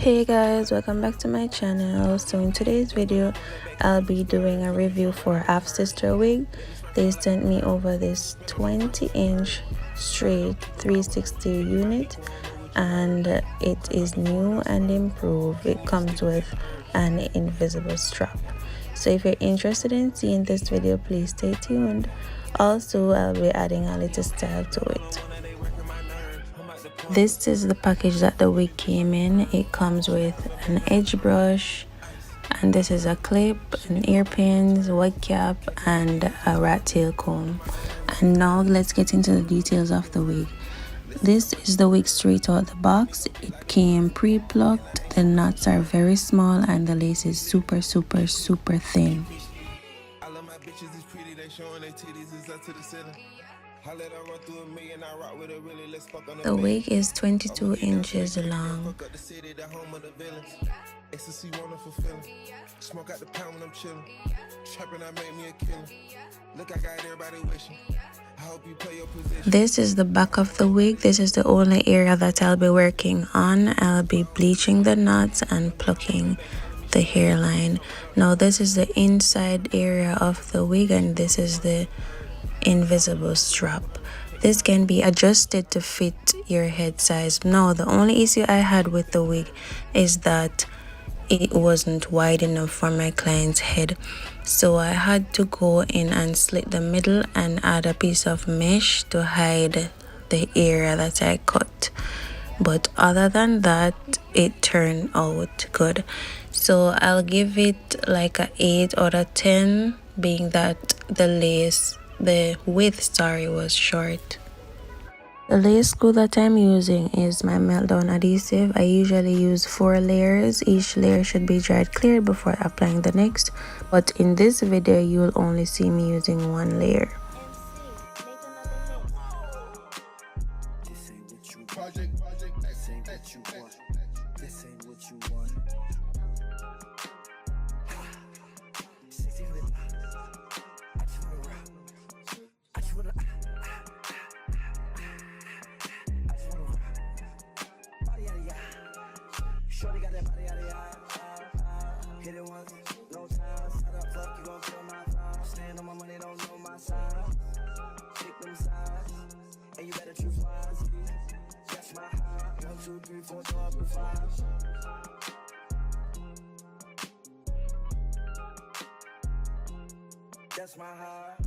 Hey guys, welcome back to my channel. So in today's video I'll be doing a review for Half Sister wig. They sent me over this 20-inch straight 360 unit and it is new and improved. It comes with an invisible strap. So if you're interested in seeing this video, please stay tuned. Also, I'll be adding a little style to it. This is the package that the wig came in. It comes with an edge brush, and this is a clip, an earpins, wig cap, and a rat tail comb. And now let's get into the details of the wig. This is the wig straight out the box. It came pre-plucked. The knots are very small and the lace is super thin. The wig is 22 inches long. This is the back of the wig. This is the only area that I'll be working on. I'll be bleaching the knots and plucking the hairline. Now this is the inside area of the wig and this is the invisible strap. This can be adjusted to fit your head size. Now the only issue I had with the wig is that it wasn't wide enough for my client's head, so I had to go in and slit the middle and add a piece of mesh to hide the area that I cut. But other than that, it turned out good. So I'll give it like a 8 out of 10, being that the width was short. The lace glue that I'm using is my meltdown adhesive. I usually use 4 layers. Each layer should be dried clear before applying the next, but in this video you'll only see me using 1 layer. Shorty got that body out of your hit it once, no time. Set up, fuck, you gon' kill my vibe. Stand on my money, don't know my side. Pick them sides, and you better choose wisely. That's my high. 1, 2, 3, 4, 5. That's my high.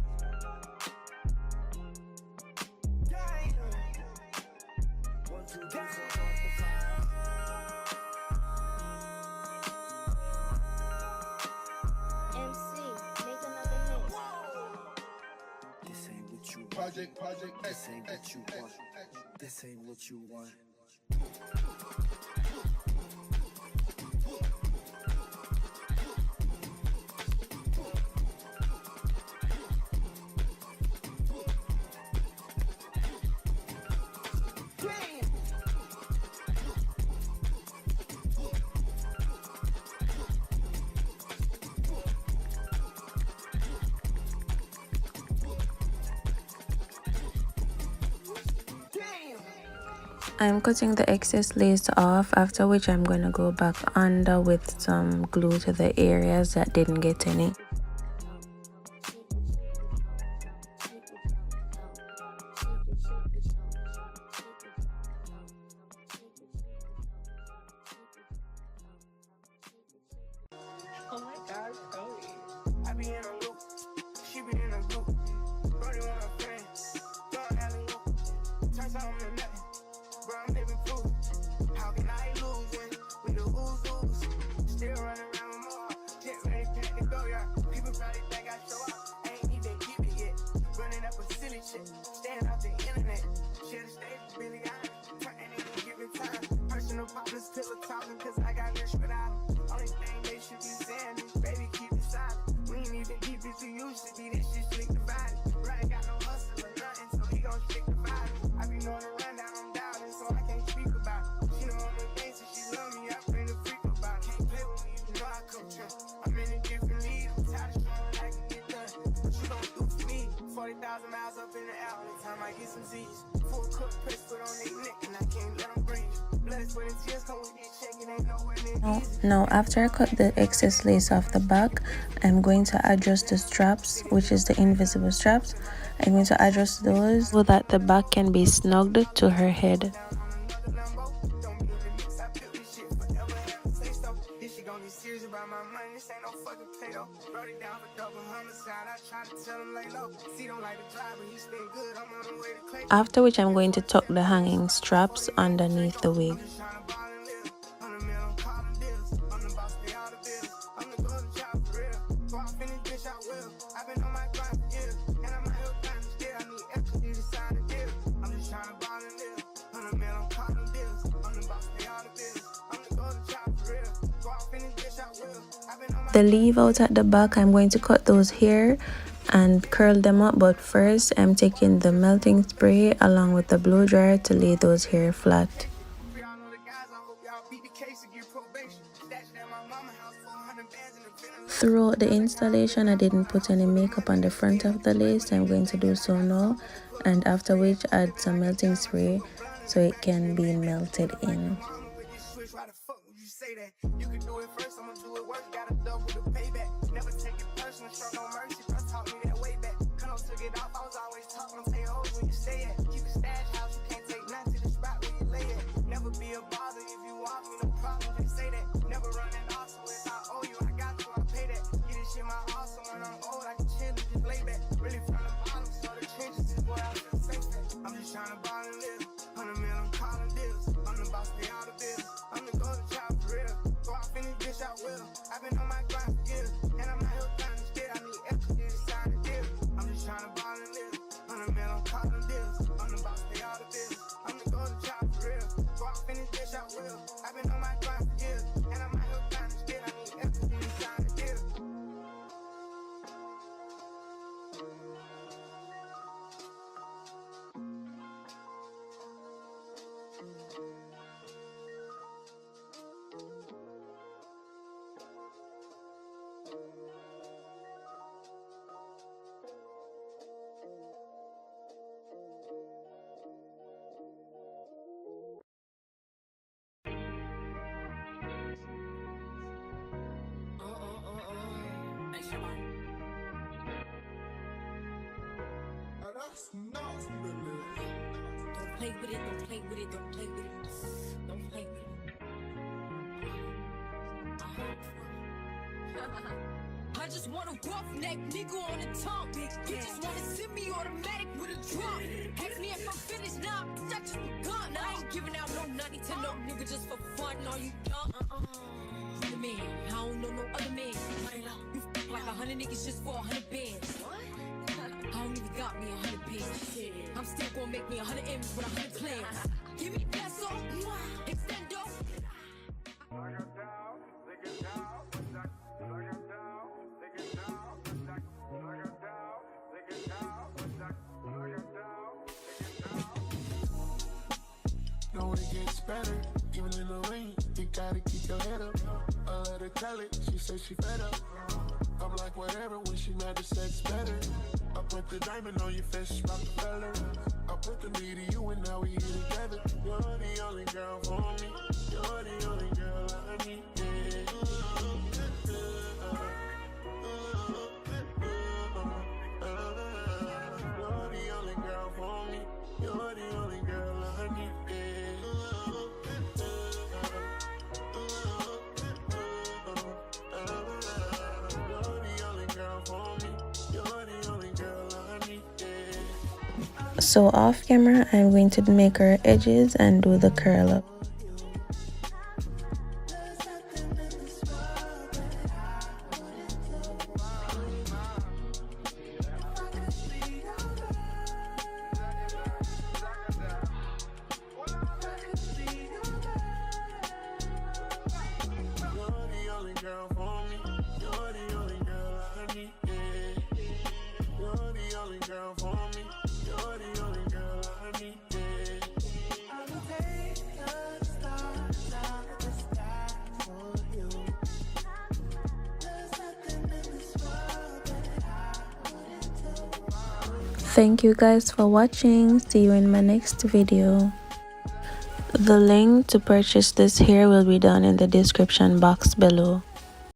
Gang. 1, 2, 3, 4, 5. Project, this ain't what you want. This ain't what you want. I'm cutting the excess lace off, after which I'm going to go back under with some glue to the areas that didn't get any. Oh my gosh, Chloe. I be in a loop, she be in a group. Brody want a friend, don't have a loop. Turns out I'm in nothing. Bro, I'm living proof. How can I lose when we the ooze? Still running around more. Get ready, pack to go, yeah. People probably think I show up. I ain't even give it yet. Running up a silly shit. Staying off the internet. Share the stage, Billy Island. Turning in a given time. Personal problems till a thousand, cause I got rich without them. Only thing they should be saying is, baby, keep it silent. We ain't even keep it too used to be. That shit slick divided. Right, got no hustle or nothing, so he gon' stick divided. I be knowing the rundown, I'm down. So I can't speak about it. She know I'm the gangster, she love me, I bring the freak about it. Can't play with me, you know I come true. I'm in a different league, I'm tired of showing I can get done. What you gon' do for me? 40,000 miles up in the air, only time I get some Z's. Full cook, press foot on their neck, and I can't let them breathe. Blood, sweat, and tears come with this check, it ain't nowhere Now after I cut the excess lace off the back, I'm going to adjust the straps, which is the invisible straps. I'm going to adjust those so that the back can be snugged to her head. After which I'm going to tuck the hanging straps underneath the wig. The leave out at the back, I'm going to cut those hair and curl them up, but first I'm taking the melting spray along with the blow dryer to lay those hair flat. Throughout the installation, I didn't put any makeup on the front of the lace. I'm going to do so now, and after which add some melting spray so it can be melted in. Don't play with it, don't play with it, don't play with it. Don't play with it. I just want a roughneck nigga on the tongue. You just wanna send me automatic with a drum. Ask me if I'm finished now, I just begun. I ain't giving out no nutty to no nigga just for fun. Are you dumb? The man, I don't know no other man. You f like 100 niggas just for 100 bands. I don't even got me 100 bands. I'm still gonna make me 100 M's with 100 plans. Give me peso, extendo. No, it gets better, even in the rain. You gotta keep your head up. I let her tell it, she says she fed up. I'm like whatever when she mad, the sex better. I put the diamond on your face, Rockefeller. I put the me to you and now we here together. You're the only girl for me. You're the only girl I need. You're the only girl for me. You're the only girl I need. So off camera, I'm going to make her edges and do the curl up. Thank you guys for watching. See you in my next video. The link to purchase this hair will be down in the description box below.